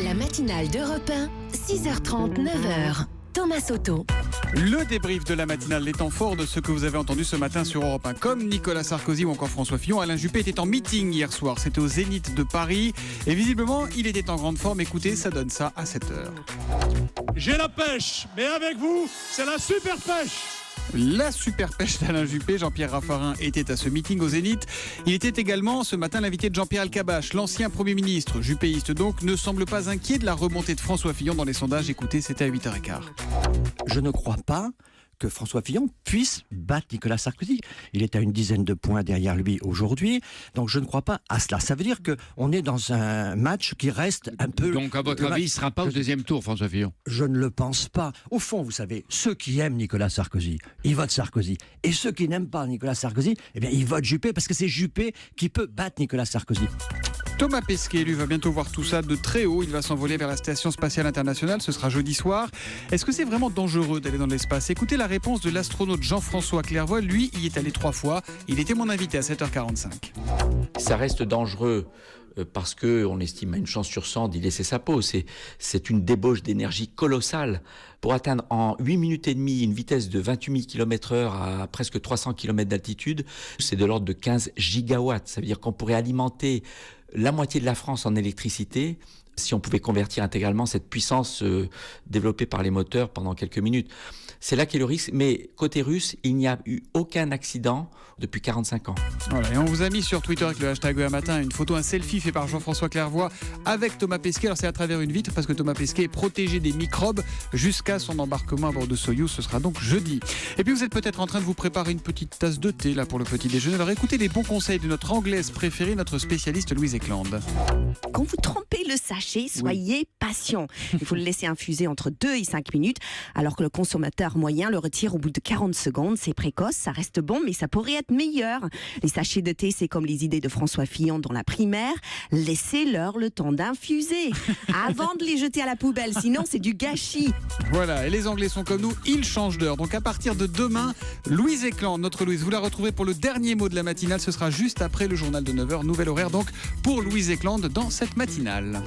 La matinale d'Europe 1, 6h30, 9h. Thomas Soto. Le débrief de la matinale, les temps forts de ce que vous avez entendu ce matin sur Europe 1. Comme Nicolas Sarkozy ou encore François Fillon, Alain Juppé était en meeting hier soir. C'était au Zénith de Paris. Et visiblement, il était en grande forme. Écoutez, ça donne ça à 7h. J'ai la pêche, mais avec vous, c'est la super pêche. La super pêche d'Alain Juppé, Jean-Pierre Raffarin était à ce meeting au Zénith. Il était également ce matin l'invité de Jean-Pierre Elkabbach, l'ancien Premier ministre, juppéiste donc, ne semble pas inquiet de la remontée de François Fillon dans les sondages. Écoutez, c'était à 8h15. Je ne crois pas que François Fillon puisse battre Nicolas Sarkozy. Il est à une dizaine de points derrière lui aujourd'hui, donc je ne crois pas à cela. Ça veut dire qu'on est dans un match qui reste un peu... Donc à votre avis, il ne sera pas au deuxième tour, François Fillon? Je ne le pense pas. Au fond, vous savez, ceux qui aiment Nicolas Sarkozy, ils votent Sarkozy. Et ceux qui n'aiment pas Nicolas Sarkozy, eh bien, ils votent Juppé, parce que c'est Juppé qui peut battre Nicolas Sarkozy. Thomas Pesquet, lui, va bientôt voir tout ça de très haut. Il va s'envoler vers la Station Spatiale Internationale. Ce sera jeudi soir. Est-ce que c'est vraiment dangereux d'aller dans l'espace? Écoutez la réponse de l'astronaute Jean-François Clairvoy. Lui, y est allé 3 fois. Il était mon invité à 7h45. Ça reste dangereux parce qu'on estime à une chance sur 100 d'y laisser sa peau. C'est une débauche d'énergie colossale. Pour atteindre en 8 minutes et demie une vitesse de 28 000 km/h à presque 300 km d'altitude, c'est de l'ordre de 15 gigawatts. Ça veut dire qu'on pourrait alimenter la moitié de la France en électricité si on pouvait convertir intégralement cette puissance développée par les moteurs pendant quelques minutes. C'est là qu'est le risque, mais côté russe, il n'y a eu aucun accident depuis 45 ans. Voilà, et on vous a mis sur Twitter avec le hashtag matin une photo, un selfie fait par Jean-François Clairvoy avec Thomas Pesquet. Alors c'est à travers une vitre parce que Thomas Pesquet est protégé des microbes jusqu'à son embarquement à bord de Soyouz. Ce sera donc jeudi. Et puis vous êtes peut-être en train de vous préparer une petite tasse de thé là pour le petit déjeuner. Alors écoutez les bons conseils de notre anglaise préférée, notre spécialiste Louise Eklund. Quand vous trempez le sachet, soyez patient. Il faut le laisser infuser entre 2 et 5 minutes, alors que le consommateur moyen le retire au bout de 40 secondes. C'est précoce, ça reste bon, mais ça pourrait être meilleur. Les sachets de thé, c'est comme les idées de François Fillon dans la primaire. Laissez-leur le temps d'infuser avant de les jeter à la poubelle, sinon c'est du gâchis. Voilà, et les Anglais sont comme nous, ils changent d'heure. Donc à partir de demain, Louise Eklund, notre Louise, vous la retrouvez pour le dernier mot de la matinale. Ce sera juste après le journal de 9h. Nouvel horaire donc pour Louise Eklund dans cette matinale.